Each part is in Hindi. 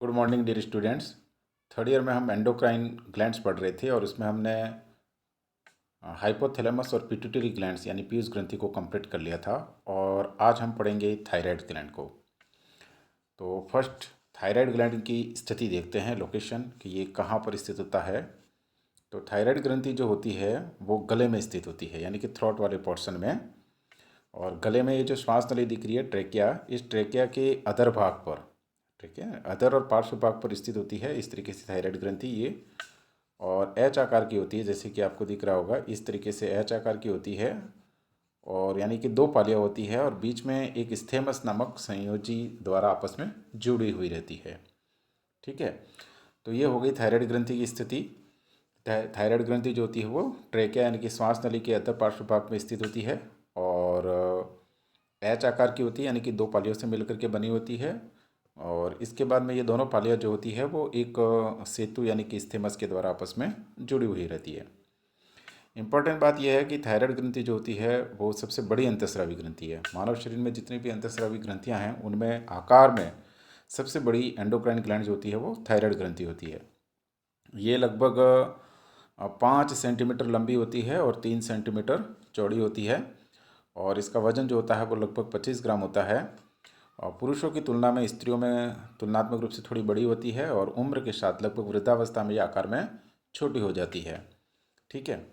Good morning dear students. Third year में हम एंडोक्राइन ग्लैंड्स पढ़ रहे थे और उसमें हमने हाइपोथैलेमस और पिट्यूटरी ग्लैंड्स यानी पीयूष ग्रंथि को कंप्लीट कर लिया था। और आज हम पढ़ेंगे थायराइड ग्लैंड को। तो फर्स्ट थायराइड ग्लैंड की स्थिति देखते हैं, लोकेशन कि ये कहाँ पर स्थित होता है। तो थायराइड ग्रंथि जो होती है वो गले में स्थित होती है, यानी कि थ्रोट वाले पोर्शन में। और गले में ये जो श्वास नली दिख रही है ट्रेकिया, इस ट्रेकिया के अधर भाग पर, ठीक है, अधर और पार्श्व भाग पर स्थित होती है इस तरीके से थायराइड ग्रंथि ये। और एच आकार की होती है, जैसे कि आपको दिख रहा होगा इस तरीके से एच आकार की होती है। और यानी कि दो पालियाँ होती है और बीच में एक स्थेमस नामक संयोजी द्वारा आपस में जुड़ी हुई रहती है। ठीक है, तो ये हो गई थायराइड ग्रंथि की स्थिति। थायराइड ग्रंथि जो होती है वो ट्रेकिया यानी कि श्वास नली के अधर पार्श्व भाग में स्थित होती है और एच आकार की होती है, यानी कि दो पालियों से मिलकर के बनी होती है। और इसके बाद में ये दोनों पालियाँ जो होती है वो एक सेतु यानी कि स्थेमस के द्वारा आपस में जुड़ी हुई रहती है। इंपॉर्टेंट बात यह है कि थायराइड ग्रंथि जो होती है वो सबसे बड़ी अंतःस्रावी ग्रंथि है। मानव शरीर में जितनी भी अंतःस्रावी ग्रंथियाँ हैं उनमें आकार में सबसे बड़ी एंडोक्राइन ग्लैंड जो होती है वो थायराइड ग्रंथि होती है। ये लगभग 5 सेंटीमीटर लंबी होती है और 3 सेंटीमीटर चौड़ी होती है। और इसका वजन जो होता है वो लगभग 25 ग्राम होता है। और पुरुषों की तुलना में स्त्रियों में तुलनात्मक रूप से थोड़ी बड़ी होती है और उम्र के साथ लगभग वृद्धावस्था में ये आकार में छोटी हो जाती है। ठीक है,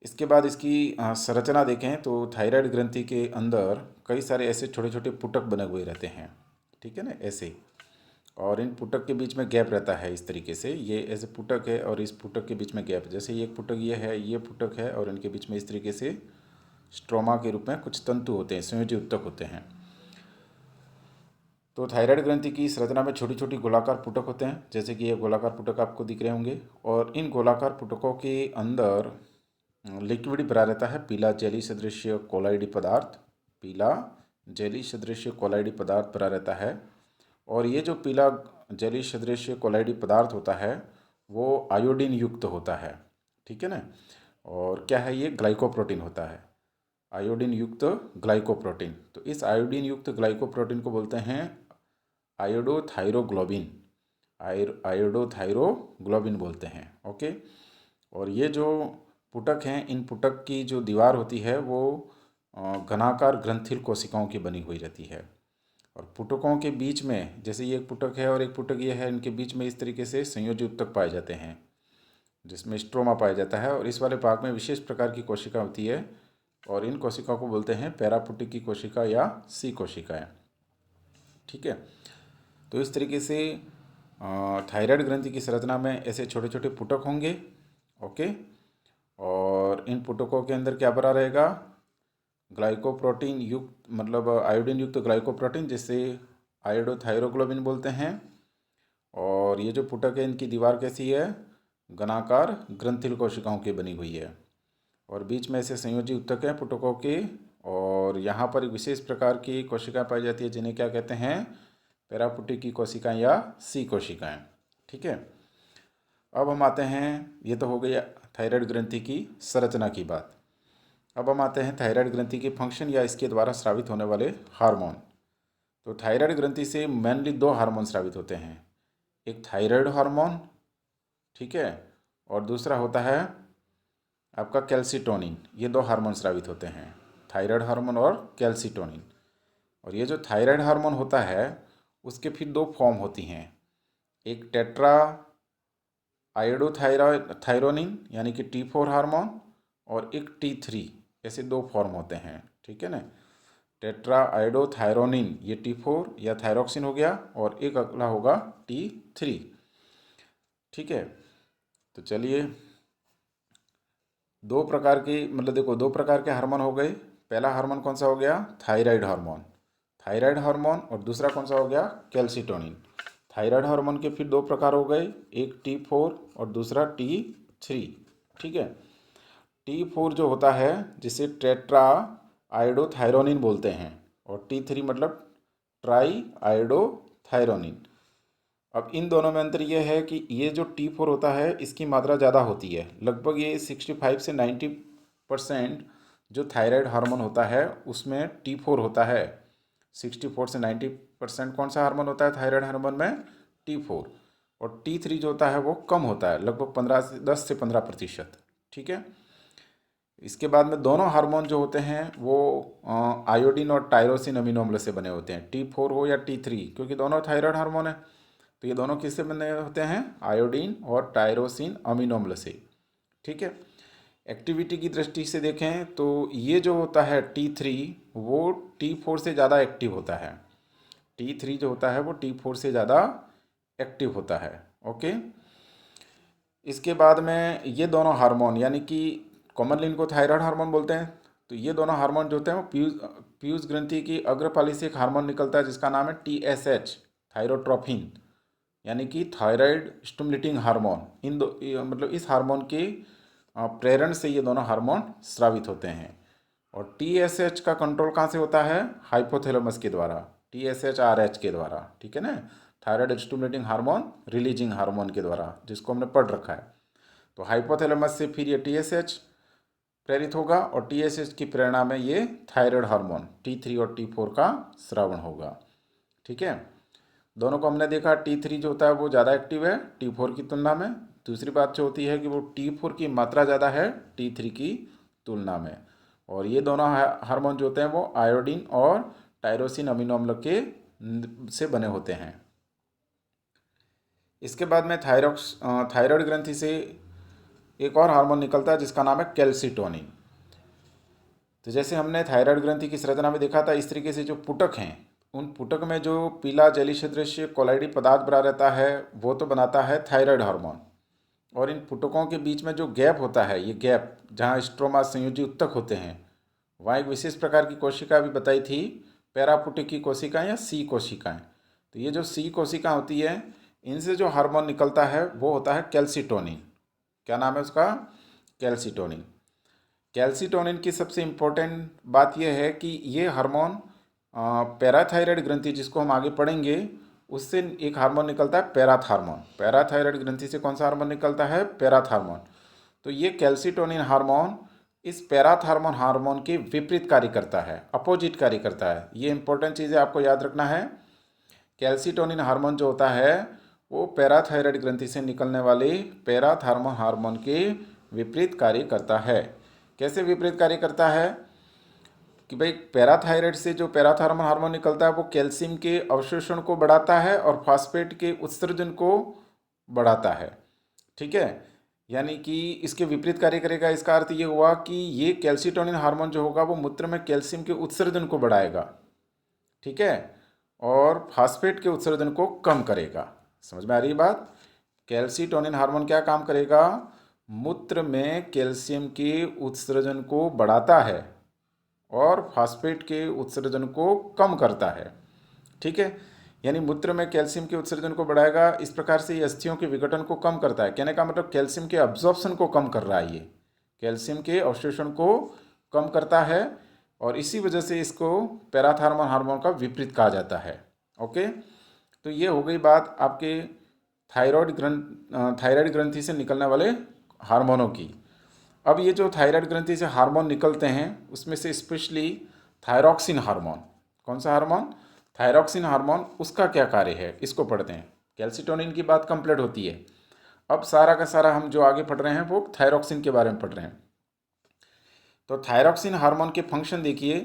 इसके बाद इसकी संरचना देखें तो थायराइड ग्रंथि के अंदर कई सारे ऐसे छोटे छोटे पुटक बने हुए रहते हैं। ठीक है ना, ऐसे। और इन पुटक के बीच में गैप रहता है इस तरीके से, ये ऐसे पुटक है और इस पुटक के बीच में गैप, जैसे ये पुटक ये है, ये पुटक है और इनके बीच में इस तरीके से स्ट्रोमा के रूप में कुछ तंतु होते हैं, संयोजी उत्तक होते हैं। तो थायराइड ग्रंथि की संरचना में छोटी छोटी गोलाकार पुटक होते हैं, जैसे कि ये गोलाकार पुटक आपको दिख रहे होंगे। और इन गोलाकार पुटकों के अंदर लिक्विड भरा रहता है, पीला जेली सदृश कोलाइडी पदार्थ, पीला जेली सदृश कोलाइडी पदार्थ भरा रहता है। और ये जो पीला जेली सदृश कोलाइडी पदार्थ होता है वो आयोडीन युक्त होता है। ठीक है ना, और क्या है ये, ग्लाइकोप्रोटीन होता है, आयोडीन युक्त ग्लाइकोप्रोटीन। तो इस आयोडीन युक्त ग्लाइकोप्रोटीन को बोलते हैं आयोडोथायरोग्लोबिन, आयोडोथायरोग्लोबिन बोलते हैं। ओके, और ये जो पुटक हैं, इन पुटक की जो दीवार होती है वो घनाकार ग्रंथिल कोशिकाओं की बनी हुई रहती है। और पुटकों के बीच में, जैसे ये एक पुटक है और एक पुटक ये है, इनके बीच में इस तरीके से संयोजी उत्तक पाए जाते हैं जिसमें स्ट्रोमा पाया जाता है। और इस वाले भाग में विशेष प्रकार की कोशिका होती है और इन कोशिकाओं को बोलते हैं पैरापुटिक की कोशिका या सी कोशिकाएं। ठीक है, तो इस तरीके से थायराइड ग्रंथि की संरचना में ऐसे छोटे छोटे पुटक होंगे। ओके, और इन पुटकों के अंदर क्या भरा रहेगा, ग्लाइकोप्रोटीन युक्त, मतलब आयोडीन युक्त ग्लाइकोप्रोटीन, जिसे आयोडोथायरोग्लोबिन बोलते हैं। और ये जो पुटक है इनकी दीवार कैसी है, घनाकार ग्रंथिल कोशिकाओं की बनी हुई है और बीच में ऐसे संयोजी उत्तक हैं पुटकों के। और यहाँ पर एक विशेष प्रकार की कोशिका पाई जाती है जिन्हें क्या कहते हैं, पैरापुटिक की कोशिकाएं या सी कोशिकाएं। ठीक है, अब हम आते हैं, ये तो हो गई थायराइड ग्रंथि की संरचना की बात। अब हम आते हैं थायराइड ग्रंथि के फंक्शन या इसके द्वारा स्रावित होने वाले हार्मोन। तो थायराइड ग्रंथि से मेनली दो हार्मोन स्रावित होते हैं, एक थायराइड हार्मोन, ठीक है, और दूसरा होता है आपका कैल्सिटोनिन। ये दो हार्मोन स्रावित होते हैं, थायराइड हार्मोन और कैल्सिटोनिन। और ये जो थायराइड हार्मोन होता है उसके फिर दो फॉर्म होती हैं, एक टेट्रा आयोडोथायरोनिन यानी कि T4 हार्मोन और एक T3, ऐसे दो फॉर्म होते हैं। ठीक है ना, टेट्रा आयोडोथायरोनिन ये T4 या थायरोक्सिन हो गया और एक अगला होगा T3। ठीक है, तो चलिए, दो प्रकार की, मतलब देखो दो प्रकार के हार्मोन हो गए। पहला हार्मोन कौन सा हो गया, थायराइड हार्मोन, थायराइड हार्मोन, और दूसरा कौन सा हो गया, कैल्सिटोनिन। थायराइड हार्मोन के फिर दो प्रकार हो गए, एक T4 और दूसरा T3। ठीक है, T4 जो होता है जिसे टेट्रा आयोडोथायरोनिन बोलते हैं और T3 मतलब ट्राई आयोडोथायरोनिन। अब इन दोनों में अंतर यह है कि ये जो T4 होता है इसकी मात्रा ज़्यादा होती है, लगभग ये 65 से 90% जो थायराइड हार्मोन होता है उसमें T4 होता है। 64 से 90% कौन सा हार्मोन होता है थायराइड हार्मोन में, T4, और T3 जो होता है वो कम होता है, लगभग 10 से 15%। ठीक है। इसके बाद में दोनों हार्मोन जो होते हैं वो आयोडीन और टायरोसिन अमीनो अम्ल से बने होते हैं, T4 हो या T3, क्योंकि दोनों थायराइड हार्मोन है। तो ये दोनों किससे बने होते हैं? आयोडीन और टायरोसिन अमीनो अम्ल से। ठीक है। एक्टिविटी की दृष्टि से देखें तो ये जो होता है T3 वो T4 से ज़्यादा एक्टिव होता है। T3 जो होता है वो T4 से ज़्यादा एक्टिव होता है। ओके। इसके बाद में ये दोनों हार्मोन, यानी कि कॉमनली इनको थायराइड हार्मोन बोलते हैं, तो ये दोनों हार्मोन जो होते हैं वो पीयूष ग्रंथि की अग्रपाली से एक हार्मोन निकलता है जिसका नाम है TSH, थायरोट्रोपिन, यानी कि थायराइड स्टिमुलेटिंग हार्मोन। मतलब इस हार्मोन के प्रेरण से ये दोनों हार्मोन स्रावित होते हैं। और TSH का कंट्रोल कहाँ से होता है? हाइपोथैलेमस के द्वारा, TSH-RH के द्वारा। ठीक है ना, thyroid stimulating hormone releasing hormone के द्वारा, जिसको हमने पढ़ रखा है। तो हाइपोथैलेमस से फिर ये TSH प्रेरित होगा और TSH की प्रेरणा में ये थायराइड हार्मोन T3 और T4 का स्रावण होगा। ठीक है। दोनों को हमने देखा, T3 जो होता है वो ज़्यादा एक्टिव है T4 की तुलना में। दूसरी बात जो होती है कि वो T4 की मात्रा ज़्यादा है T3 की तुलना में। और ये दोनों हार्मोन जो होते हैं वो आयोडीन और टायरोसिन अमीनो अम्ल के से बने होते हैं। इसके बाद में थायराइड ग्रंथि से एक और हार्मोन निकलता है जिसका नाम है कैल्सिटोनिन। तो जैसे हमने थायराइड ग्रंथि की संरचना में देखा था, इस तरीके से जो पुटक हैं, उन पुटक में जो पीला जली सदृश कोलाइडी पदार्थ बना रहता है वो तो बनाता है थायराइड हार्मोन। और इन पुटकों के बीच में जो गैप होता है, ये गैप जहाँ स्ट्रोमा संयोजी उत्तक होते हैं, वहाँ एक विशेष प्रकार की कोशिका भी बताई थी, पैरापुटिकी कोशिकाएं या सी कोशिकाएं। तो ये जो सी कोशिका होती है, इनसे जो हार्मोन निकलता है वो होता है कैल्सिटोनिन। क्या नाम है उसका? कैल्सिटोनिन। कैल्सिटोनिन की सबसे इम्पोर्टेंट बात यह है कि ये हार्मोन पैराथायराइड ग्रंथि, जिसको हम आगे पढ़ेंगे, उससे एक हार्मोन निकलता है पैराथ हार्मोन। पैराथायराइड ग्रंथि से कौन सा हार्मोन निकलता है? पैराथ हार्मोन। तो ये कैल्सिटोनिन हार्मोन इस पैराथ हार्मोन के विपरीत कार्य करता है, अपोजिट कार्य करता है। ये इंपॉर्टेंट चीज़ें आपको याद रखना है। कैल्सिटोनिन हार्मोन जो होता है वो पैराथायराइड ग्रंथि से निकलने वाले पैराथ हार्मोन के विपरीत कार्य करता है। कैसे विपरीत कार्य करता है? कि भाई पैराथायराइड से जो पैराथायरमोन हार्मोन निकलता है वो कैल्शियम के अवशोषण को बढ़ाता है और फास्फेट के उत्सर्जन को बढ़ाता है। ठीक है। यानी कि इसके विपरीत कार्य करेगा। इसका अर्थ ये हुआ कि ये कैल्सिटोनिन हार्मोन जो होगा वो मूत्र में कैल्शियम के उत्सर्जन को बढ़ाएगा। ठीक है। और फास्फेट के उत्सर्जन को कम करेगा। समझ में आ रही बात? कैल्सिटोनिन हार्मोन क्या काम करेगा? मूत्र में कैल्शियम के उत्सर्जन को बढ़ाता है और फास्फेट के उत्सर्जन को कम करता है। ठीक है। यानी मूत्र में कैल्शियम के उत्सर्जन को बढ़ाएगा, इस प्रकार से ये अस्थियों के विघटन को कम करता है। कहने का मतलब कैल्शियम के अब्जॉर्प्शन को कम कर रहा है, ये कैल्शियम के अवशोषण को कम करता है और इसी वजह से इसको पैराथायरमोन हार्मोन का विपरीत कहा जाता है। ओके। तो ये हो गई बात आपके थायराइड ग्रंथि से निकलने वाले हार्मोनों की। अब ये जो थायराइड ग्रंथि से हार्मोन निकलते हैं उसमें से स्पेशली थायरॉक्सिन हार्मोन, कौन सा हार्मोन? थायरॉक्सिन हार्मोन, उसका क्या कार्य है इसको पढ़ते हैं। कैल्सिटोनिन की बात कंप्लीट होती है। अब सारा का सारा हम जो आगे पढ़ रहे हैं वो थायरॉक्सिन के बारे में पढ़ रहे हैं। तो थायरॉक्सिन हार्मोन के फंक्शन देखिए।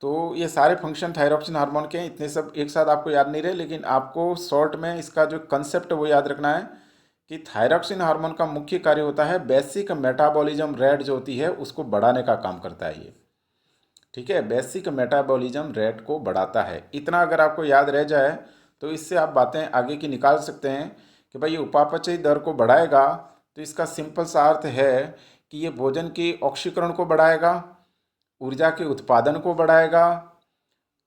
तो ये सारे फंक्शन थायरॉक्सिन हार्मोन के हैं, इतने सब एक साथ आपको याद नहीं रहे, लेकिन आपको शॉर्ट में इसका जो कंसेप्ट है वो याद रखना है कि थायरॉक्सिन हार्मोन का मुख्य कार्य होता है बेसिक मेटाबॉलिज्म रेट जो होती है उसको बढ़ाने का काम करता है ये। ठीक है। बेसिक मेटाबॉलिज्म रेट को बढ़ाता है। इतना अगर आपको याद रह जाए तो इससे आप बातें आगे की निकाल सकते हैं कि भाई ये उपापचय दर को बढ़ाएगा। तो इसका सिंपल सा अर्थ है कि ये भोजन के ऑक्सीकरण को बढ़ाएगा, ऊर्जा के उत्पादन को बढ़ाएगा,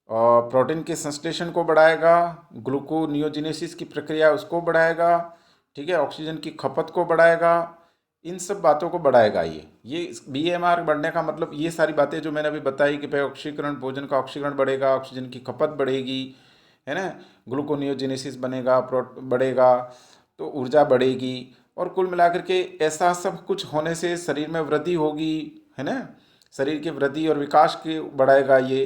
और प्रोटीन के संश्लेषण को बढ़ाएगा, ग्लूकोनियोजेनेसिस की प्रक्रिया उसको बढ़ाएगा। ठीक है। ऑक्सीजन की खपत को बढ़ाएगा, इन सब बातों को बढ़ाएगा ये BMR बढ़ने का मतलब ये सारी बातें जो मैंने अभी बताई कि भाई ऑक्सीकरण, भोजन का ऑक्सीकरण बढ़ेगा, ऑक्सीजन की खपत बढ़ेगी, है ना, ग्लूकोनियोजेनेसिस बढ़ेगा, तो ऊर्जा बढ़ेगी, और कुल मिलाकर के ऐसा सब कुछ होने से शरीर में वृद्धि होगी, है ना, शरीर की वृद्धि और विकास के बढ़ाएगा ये।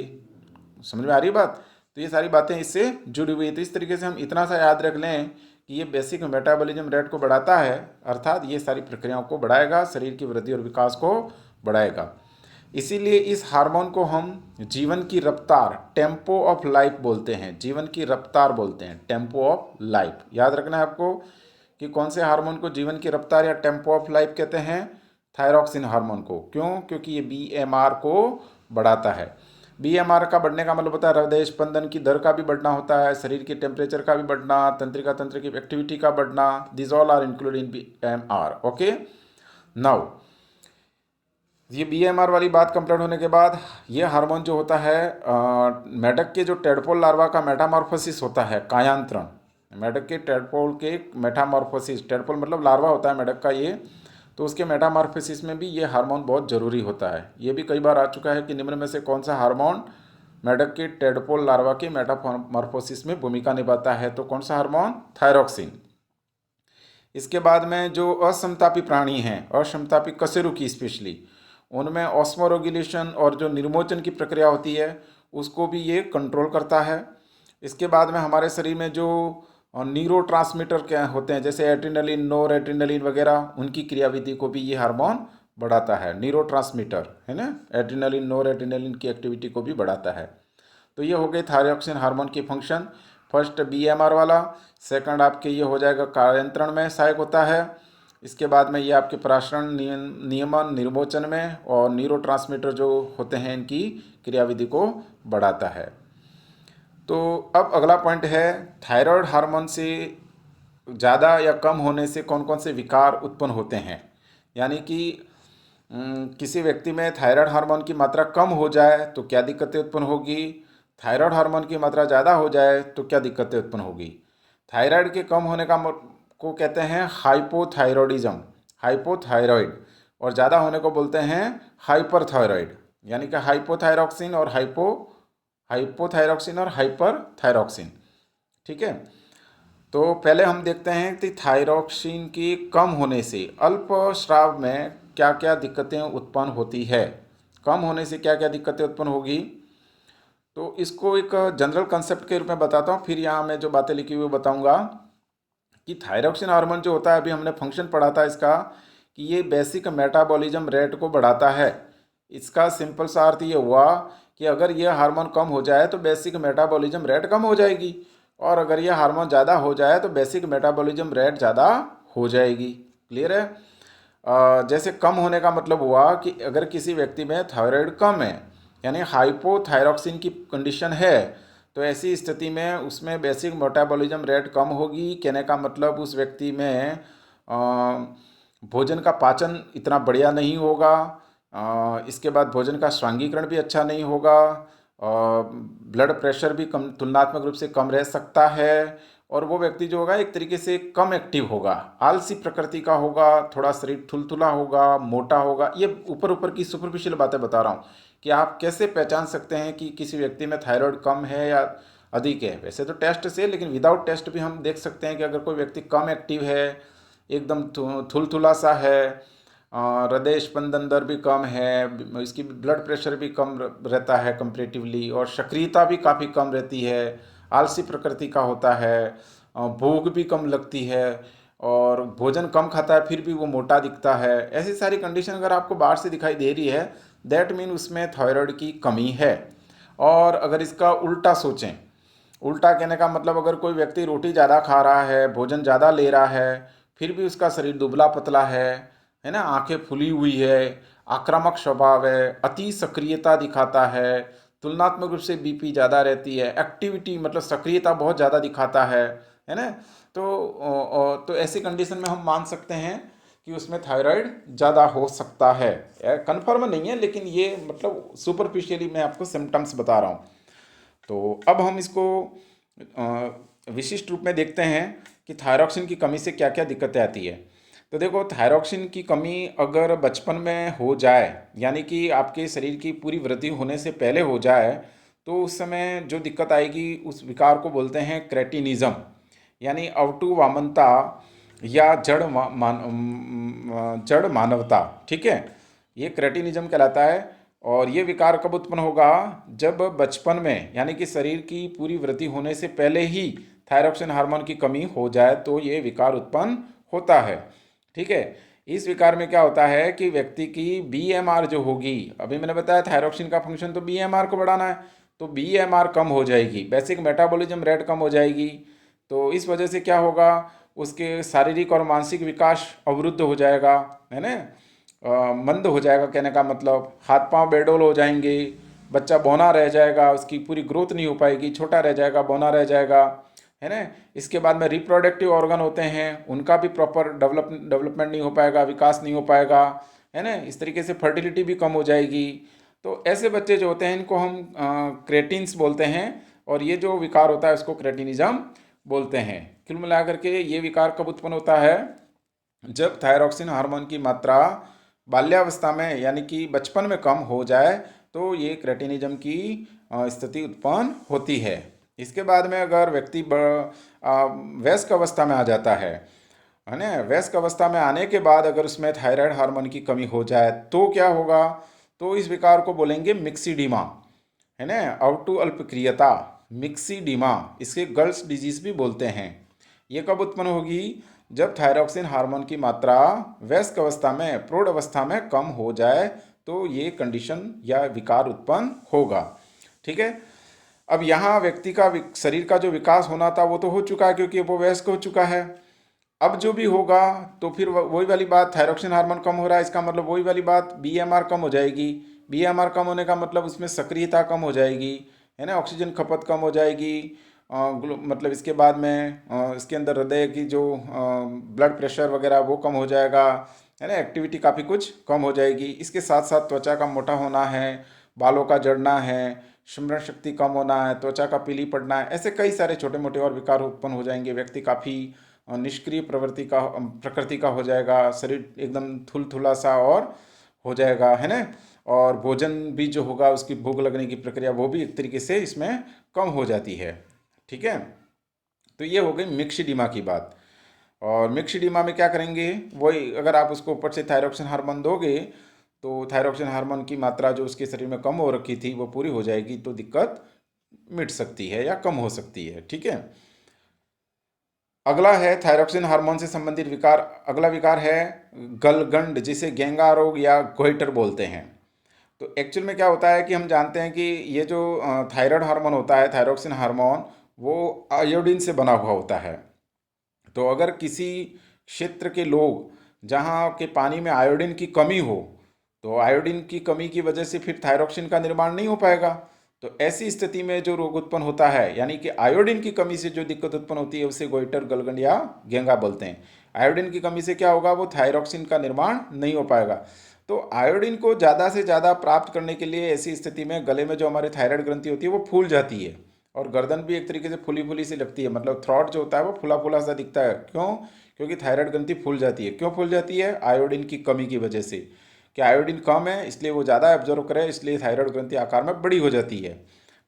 समझ में आ रही बात? तो ये सारी बातें इससे जुड़ी हुई है। तो इस तरीके से हम इतना सा याद रख लें कि ये बेसिक मेटाबॉलिज्म रेट को बढ़ाता है, अर्थात ये सारी प्रक्रियाओं को बढ़ाएगा, शरीर की वृद्धि और विकास को बढ़ाएगा। इसीलिए इस हार्मोन को हम जीवन की रफ्तार, टेम्पो ऑफ लाइफ बोलते हैं। जीवन की रफ्तार बोलते हैं, टेम्पो ऑफ लाइफ। याद रखना है आपको कि कौन से हार्मोन को जीवन की रफ्तार या टेम्पो ऑफ लाइफ कहते हैं? थायरॉक्सिन हार्मोन को। क्यों? क्योंकि ये बीएमआर को बढ़ाता है। बीएमआर का बढ़ने का मतलब होता है हृदय स्पंदन की दर का भी बढ़ना होता है, शरीर के टेम्परेचर का भी बढ़ना, तंत्रिका तंत्र की एक्टिविटी का बढ़ना। This all are included in BMR. Okay, now ये बीएमआर वाली बात कंप्लीट होने के बाद ये हार्मोन जो होता है मेढक के जो टेडपोल लार्वा का मेटामॉर्फोसिस होता है, कायांतरण। मेढक के टेडपोल के मेटामॉर्फोसिस, टेडपोल मतलब लार्वा होता है मेढक का ये, तो उसके मेटामॉर्फोसिस में भी ये हार्मोन बहुत ज़रूरी होता है। ये भी कई बार आ चुका है कि निम्न में से कौन सा हार्मोन मेढक के टेडपोल लार्वा के मेटामॉर्फोसिस में भूमिका निभाता है? तो कौन सा हार्मोन? थायरॉक्सिन। इसके बाद में जो असमतापी प्राणी हैं, असमतापी कशेरुकी स्पेशली, उनमें ऑस्मोरेगुलेशन और जो निर्मोचन की प्रक्रिया होती है उसको भी ये कंट्रोल करता है। इसके बाद में हमारे शरीर में जो न्यूरोट्रांसमीटर क्या होते हैं, जैसे एड्रेनलिन, नोर एड्रेनलिन वगैरह, उनकी क्रियाविधि को भी ये हार्मोन बढ़ाता है। न्यूरोट्रांसमीटर है ना, एड्रेनलिन, नोर एड्रेनलिन की एक्टिविटी को भी बढ़ाता है। तो ये हो गई थायरॉक्सिन हार्मोन की फंक्शन। फर्स्ट बीएमआर वाला, सेकंड आपके ये हो जाएगा कायांतरण में सहायक होता है। इसके बाद में ये आपके प्राशरण, नियमन, निर्मोचन में, और न्यूरोट्रांसमीटर जो होते हैं इनकी क्रियाविधि को बढ़ाता है। तो अब अगला पॉइंट है, थायराइड हार्मोन से ज़्यादा या कम होने से कौन कौन से विकार उत्पन्न होते हैं। यानी कि किसी व्यक्ति में थायराइड हार्मोन की मात्रा कम हो जाए तो क्या दिक्कतें उत्पन्न होगी, थायराइड हार्मोन की मात्रा ज़्यादा हो जाए तो क्या दिक्कतें उत्पन्न होगी। थायराइड के कम होने का को कहते हैं हाइपोथायरॉयडिज्म, हाइपोथायरॉयड, और ज़्यादा होने को बोलते हैं हाइपरथायरॉयड। यानी कि हाइपोथायरॉक्सिन और हाइपोथायरॉक्सिन और हाइपरथायरॉक्सिन। ठीक है, तो पहले हम देखते हैं कि थायरॉक्सिन की कम होने से अल्पस्राव में क्या क्या दिक्कतें उत्पन्न होती है। कम होने से क्या क्या दिक्कतें उत्पन्न होगी, तो इसको एक जनरल कंसेप्ट के रूप में बताता हूँ, फिर यहाँ मैं जो बातें लिखी हुई बताऊँगा कि थायरॉक्सिन हार्मोन जो होता है, अभी हमने फंक्शन पढ़ा था इसका, कि ये बेसिक मेटाबॉलिज्म रेट को बढ़ाता है। इसका सिंपल सा अर्थ ये हुआ कि अगर ये हार्मोन कम हो जाए तो बेसिक मेटाबॉलिज्म रेट कम हो जाएगी, और अगर ये हार्मोन ज़्यादा हो जाए तो बेसिक मेटाबॉलिज्म रेट ज़्यादा हो जाएगी। क्लियर है? जैसे कम होने का मतलब हुआ कि अगर किसी व्यक्ति में थायराइड कम है, यानी हाइपोथायरॉक्सिन की कंडीशन है, तो ऐसी स्थिति में उसमें बेसिक मेटाबॉलिज्म रेट कम होगी। कहने का मतलब उस व्यक्ति में भोजन का पाचन इतना बढ़िया नहीं होगा, इसके बाद भोजन का स्वांगीकरण भी अच्छा नहीं होगा, ब्लड प्रेशर भी कम, तुलनात्मक रूप से कम रह सकता है, और वो व्यक्ति जो होगा एक तरीके से कम एक्टिव होगा, आलसी प्रकृति का होगा, थोड़ा शरीर थुलथुला होगा, मोटा होगा। ये ऊपर ऊपर की सुपरफिशियल बातें बता रहा हूँ कि आप कैसे पहचान सकते हैं कि किसी व्यक्ति में थायराइड कम है या अधिक है। वैसे तो टेस्ट से, लेकिन विदाउट टेस्ट भी हम देख सकते हैं कि अगर कोई व्यक्ति कम एक्टिव है, एकदम थुलथुला सा है, हृदय स्पंदन दर भी कम है, इसकी ब्लड प्रेशर भी कम रहता है कंपेरेटिवली, और सक्रियता भी काफ़ी कम रहती है, आलसी प्रकृति का होता है, भूख भी कम लगती है, और भोजन कम खाता है फिर भी वो मोटा दिखता है। ऐसी सारी कंडीशन अगर आपको बाहर से दिखाई दे रही है, दैट मीन उसमें थायराइड की कमी है। और अगर इसका उल्टा सोचें, उल्टा कहने का मतलब अगर कोई व्यक्ति रोटी ज़्यादा खा रहा है, भोजन ज़्यादा ले रहा है, फिर भी उसका शरीर दुबला पतला है ना, आंखें फुली हुई है, आक्रामक स्वभाव है, अति सक्रियता दिखाता है, तुलनात्मक रूप से बीपी ज़्यादा रहती है, एक्टिविटी मतलब सक्रियता बहुत ज़्यादा दिखाता है ना, तो ऐसी कंडीशन में हम मान सकते हैं कि उसमें थायराइड ज़्यादा हो सकता है। कन्फर्म नहीं है, लेकिन ये मतलब सुपरफिशियली मैं आपको सिम्टम्स बता रहा हूँ। तो अब हम इसको विशिष्ट रूप में देखते हैं कि थायरॉक्सिन की कमी से क्या क्या दिक्कतें आती है। तो देखो, थायरॉक्सिन की कमी अगर बचपन में हो जाए, यानी कि आपके शरीर की पूरी वृद्धि होने से पहले हो जाए, तो उस समय जो दिक्कत आएगी उस विकार को बोलते हैं क्रेटिनिज्म, यानी अवटु वामनता या जड़ मानवता। ठीक है, ये क्रेटिनिज्म कहलाता है। और ये विकार कब उत्पन्न होगा? जब बचपन में यानी कि शरीर की पूरी वृद्धि होने से पहले ही थायरॉक्सिन हार्मोन की कमी हो जाए तो ये विकार उत्पन्न होता है। ठीक है, इस विकार में क्या होता है कि व्यक्ति की बीएमआर जो होगी, अभी मैंने बताया थायरॉक्सिन का फंक्शन तो बीएमआर को बढ़ाना है, तो बीएमआर कम हो जाएगी, बेसिक मेटाबॉलिज्म रेट कम हो जाएगी। तो इस वजह से क्या होगा, उसके शारीरिक और मानसिक विकास अवरुद्ध हो जाएगा, है ना, मंद हो जाएगा। कहने का मतलब हाथ पांव बेडोल हो जाएंगे, बच्चा बौना रह जाएगा, उसकी पूरी ग्रोथ नहीं हो पाएगी, छोटा रह जाएगा, बौना रह जाएगा, है ना। इसके बाद में रिप्रोडक्टिव ऑर्गन होते हैं, उनका भी प्रॉपर डेवलपमेंट नहीं हो पाएगा, विकास नहीं हो पाएगा, है ना। इस तरीके से फर्टिलिटी भी कम हो जाएगी। तो ऐसे बच्चे जो होते हैं इनको हम क्रेटिन्स बोलते हैं, और ये जो विकार होता है उसको क्रेटिनिज्म बोलते हैं। कुल मिलाकर के ये विकार कब उत्पन्न होता है? जब थायरॉक्सिन हार्मोन की मात्रा बाल्यावस्था में यानी कि बचपन में कम हो जाए तो ये क्रेटिनिज्म की स्थिति उत्पन्न होती है। इसके बाद में अगर व्यक्ति वयस्क अवस्था में आ जाता है ना, वयस्क अवस्था में आने के बाद अगर उसमें थायराइड हार्मोन की कमी हो जाए तो क्या होगा? तो इस विकार को बोलेंगे मिक्सीडीमा, है ना, अवटु अल्पक्रियता, मिक्सीडीमा, इसके गर्ल्स डिजीज भी बोलते हैं। ये कब उत्पन्न होगी? जब थायरॉक्सिन हार्मोन की मात्रा वयस्क अवस्था में, प्रौढ़ अवस्था में कम हो जाए तो ये कंडीशन या विकार उत्पन्न होगा। ठीक है, अब यहाँ व्यक्ति का शरीर का जो विकास होना था वो तो हो चुका है क्योंकि वो वयस्क हो चुका है। अब जो भी होगा तो फिर वही वाली बात, थायरॉक्सिन हार्मोन कम हो रहा है, इसका मतलब वही वाली बात, बीएमआर कम हो जाएगी। बीएमआर कम होने का मतलब उसमें सक्रियता कम हो जाएगी, है ना, ऑक्सीजन खपत कम हो जाएगी। मतलब इसके बाद में इसके अंदर हृदय की जो ब्लड प्रेशर वगैरह वो कम हो जाएगा, है ना, एक्टिविटी काफ़ी कुछ कम हो जाएगी। इसके साथ साथ त्वचा का मोटा होना है, बालों का झड़ना है, स्मरण शक्ति कम होना है, त्वचा का पीली पड़ना है, ऐसे कई सारे छोटे मोटे और विकार उत्पन्न हो जाएंगे। व्यक्ति काफ़ी निष्क्रिय प्रकृति का हो जाएगा, शरीर एकदम थुलथुला सा और हो जाएगा, है ना। और भोजन भी जो होगा उसकी भूख लगने की प्रक्रिया वो भी एक तरीके से इसमें कम हो जाती है। ठीक है, तो ये हो गई मिक्सिडीमा की बात। और मिक्सिडीमा में क्या करेंगे, वही अगर आप उसको ऊपर से थायरॉक्सिन हार्मोन दोगे तो थायरॉक्सिन हार्मोन की मात्रा जो उसके शरीर में कम हो रखी थी वो पूरी हो जाएगी, तो दिक्कत मिट सकती है या कम हो सकती है। ठीक है, अगला है थायरॉक्सिन हार्मोन से संबंधित विकार। अगला विकार है गलगंड, जिसे गेंगा रोग या गोइटर बोलते हैं। तो एक्चुअल में क्या होता है कि हम जानते हैं कि ये जो थायराइड हार्मोन होता है, थायरॉक्सिन हार्मोन, वो आयोडीन से बना हुआ होता है। तो अगर किसी क्षेत्र के लोग जहाँ के पानी में आयोडीन की कमी हो तो आयोडीन की कमी की वजह से फिर थायरॉक्सिन का निर्माण नहीं हो पाएगा। तो ऐसी स्थिति में जो रोग उत्पन्न होता है यानी कि आयोडीन की कमी से जो दिक्कत उत्पन्न होती है उसे गोइटर, गलगंड या गेंगा बोलते हैं। आयोडीन की कमी से क्या होगा, वो थायरॉक्सिन का निर्माण नहीं हो पाएगा। तो आयोडीन को ज़्यादा से ज़्यादा प्राप्त करने के लिए ऐसी स्थिति में गले में जो हमारी थायराइड ग्रंथि होती है वो फूल जाती है, और गर्दन भी एक तरीके से फूली फूली सी लगती है, मतलब थ्रॉट जो होता है वो फूला फूला सा दिखता है। क्यों? क्योंकि थायराइड ग्रंथि फूल जाती है। क्यों फूल जाती है? आयोडीन की कमी की वजह से। कि आयोडीन कम है इसलिए वो ज़्यादा एब्जॉर्व करे, इसलिए थायराइड ग्रंथि आकार में बड़ी हो जाती है।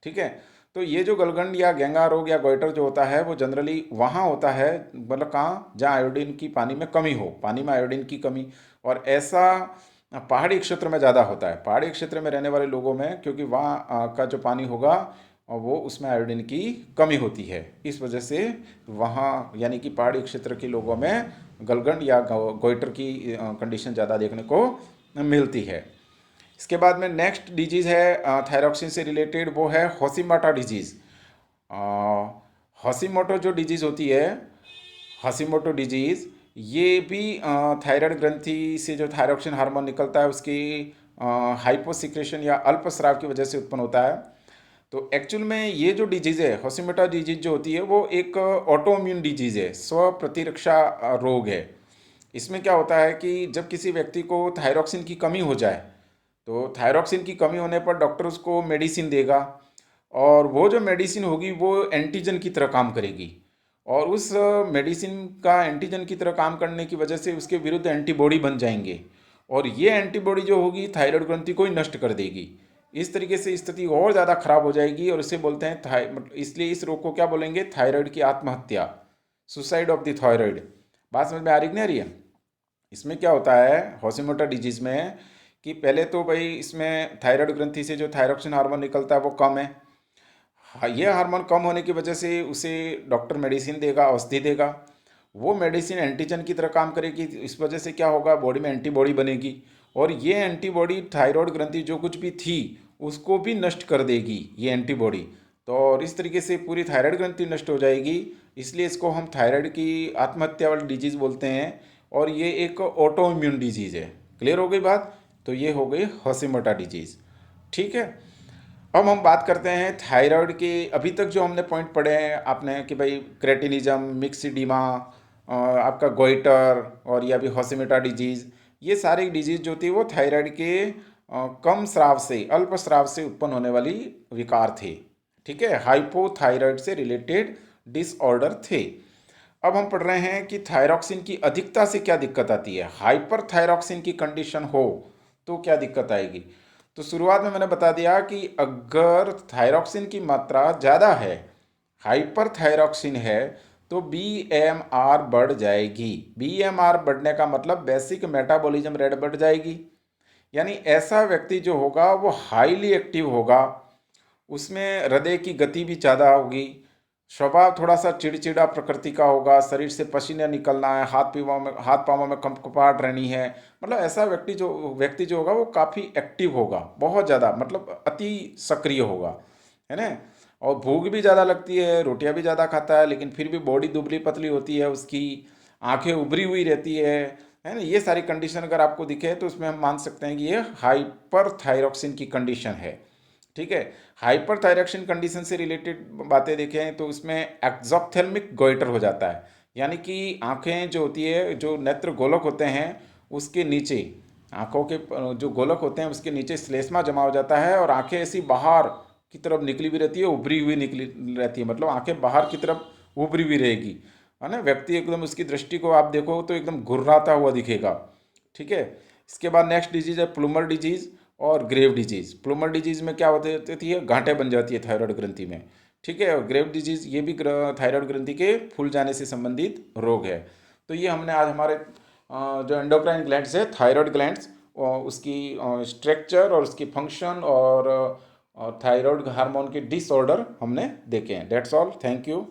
ठीक है, तो ये जो गलगंड या गेंगा रोग या गोइटर जो होता है वो जनरली वहाँ होता है, मतलब कहाँ, जहाँ आयोडीन की पानी में कमी हो, पानी में आयोडीन की कमी। और ऐसा पहाड़ी क्षेत्र में ज़्यादा होता है, पहाड़ी क्षेत्र में रहने वाले लोगों में, क्योंकि वहाँ का जो पानी होगा वो उसमें आयोडीन की कमी होती है। इस वजह से वहाँ यानी कि पहाड़ी क्षेत्र के लोगों में गलगंड या गोइटर की कंडीशन ज़्यादा देखने को मिलती है। इसके बाद में नेक्स्ट डिजीज़ है थायरॉक्सिन से रिलेटेड, वो है होशिमाटा डिजीज़। होशिमोटो जो डिजीज़ होती है, होशिमोटो डिजीज़, ये भी थायराइड ग्रंथि से जो थायरॉक्सिन हार्मोन निकलता है उसकी हाइपोसिक्रेशन या अल्पस्राव की वजह से उत्पन्न होता है। तो एक्चुअल में ये जो डिजीज़ है, होशिमाटा डिजीज़ जो होती है वो एक ऑटोइम्यून डिजीज़ है, स्व प्रतिरक्षा रोग है। इसमें क्या होता है कि जब किसी व्यक्ति को थायरॉक्सिन की कमी हो जाए तो थायरॉक्सिन की कमी होने पर डॉक्टर उसको मेडिसिन देगा, और वो जो मेडिसिन होगी वो एंटीजन की तरह काम करेगी, और उस मेडिसिन का एंटीजन की तरह काम करने की वजह से उसके विरुद्ध एंटीबॉडी बन जाएंगे, और ये एंटीबॉडी जो होगी थायराइड ग्रंथि को ही नष्ट कर देगी। इस तरीके से स्थिति और ज़्यादा खराब हो जाएगी, और इसे बोलते हैं इसलिए इस रोग को क्या बोलेंगे, थायराइड की आत्महत्या, सुसाइड ऑफ द थायराइड। बात समझ में आ रही कि नहीं आ रही है? इसमें क्या होता है होशिमाटा डिजीज़ में कि पहले तो भाई इसमें थायराइड ग्रंथि से जो थायरॉक्सिन हार्मोन निकलता है वो कम है। हाँ, ये हार्मोन कम होने की वजह से उसे डॉक्टर मेडिसिन देगा, औषधि देगा। वो मेडिसिन एंटीजन की तरह काम करेगी, इस वजह से क्या होगा, बॉडी में एंटीबॉडी बनेगी और ये एंटीबॉडी थायराइड ग्रंथि जो कुछ भी थी उसको भी नष्ट कर देगी ये एंटीबॉडी। तो और इस तरीके से पूरी थायराइड ग्रंथि नष्ट हो जाएगी। इसलिए इसको हम थायराइड की आत्महत्या वाली डिजीज़ बोलते हैं और ये एक ऑटो इम्यून डिजीज़ है। क्लियर हो गई बात? तो ये हो गई हॉशिमोटो डिजीज़। ठीक है, अब हम बात करते हैं थायराइड के। अभी तक जो हमने पॉइंट पढ़े हैं आपने कि भाई क्रेटिनिज्म, मिक्सिडीमा, आपका गोइटर और या भी हॉशिमोटो डिजीज़, ये सारी डिजीज़ जो थी वो थायराइड के कम स्राव से, अल्प स्राव से उत्पन्न होने वाली विकार थे। ठीक है, हाइपोथायराइड से रिलेटेड डिसऑर्डर थे। अब हम पढ़ रहे हैं कि थायरॉक्सिन की अधिकता से क्या दिक्कत आती है। हाइपर थायरॉक्सिन की कंडीशन हो तो क्या दिक्कत आएगी। तो शुरुआत में मैंने बता दिया कि अगर थायरॉक्सिन की मात्रा ज़्यादा है, हाइपर थायरॉक्सिन है, तो BMR बढ़ जाएगी। BMR बढ़ने का मतलब बेसिक मेटाबॉलिज्म रेट बढ़ जाएगी। यानी ऐसा व्यक्ति जो होगा वो हाईली एक्टिव होगा, उसमें हृदय की गति भी ज़्यादा होगी, स्वभाव थोड़ा सा चिड़चिड़ा प्रकृति का होगा, शरीर से पसीना निकलना है, हाथ पाँवों में कंपकपाहट रहनी है। मतलब ऐसा व्यक्ति जो होगा वो काफ़ी एक्टिव होगा, बहुत ज़्यादा, मतलब अति सक्रिय होगा, है ना। और भूख भी ज़्यादा लगती है, रोटियां भी ज़्यादा खाता है, लेकिन फिर भी बॉडी दुबली पतली होती है, उसकी आंखें उभरी हुई रहती है ना। ये सारी कंडीशन अगर आपको दिखे तो उसमें हम मान सकते हैं कि ये हाइपर थायरॉक्सिन की कंडीशन है। ठीक है, हाइपर थायरॉक्सिन कंडीशन से रिलेटेड बातें देखें तो उसमें एक्सोप्थेल्मिक गोइटर हो जाता है। यानी कि आंखें जो होती है, जो नेत्र गोलक होते हैं उसके नीचे, आंखों के जो गोलक होते हैं उसके नीचे श्लेष्मा जमा हो जाता है और आंखें ऐसी बाहर की तरफ निकली भी रहती है, उभरी हुई निकली रहती है, मतलब आंखें बाहर की तरफ उभरी हुई रहेगी, है ना। व्यक्ति एकदम, उसकी दृष्टि को आप देखो तो एकदम घुर्राता हुआ दिखेगा। ठीक है, इसके बाद नेक्स्ट डिजीज है प्लूमर डिजीज और ग्रेव डिजीज। प्लूमर डिजीज में क्या होती है, गांठें बन जाती है थायराइड ग्रंथि में। ठीक है, और ग्रेव डिजीज ये भी थायराइड ग्रंथि के फूल जाने से संबंधित रोग है। तो ये हमने आज हमारे जो एंडोक्राइन ग्लैंड्स है, थायराइड ग्लैंड्स, उसकी स्ट्रक्चर और उसकी फंक्शन और थायराइड हार्मोन के डिसऑर्डर हमने देखे हैं। That's all, thank you.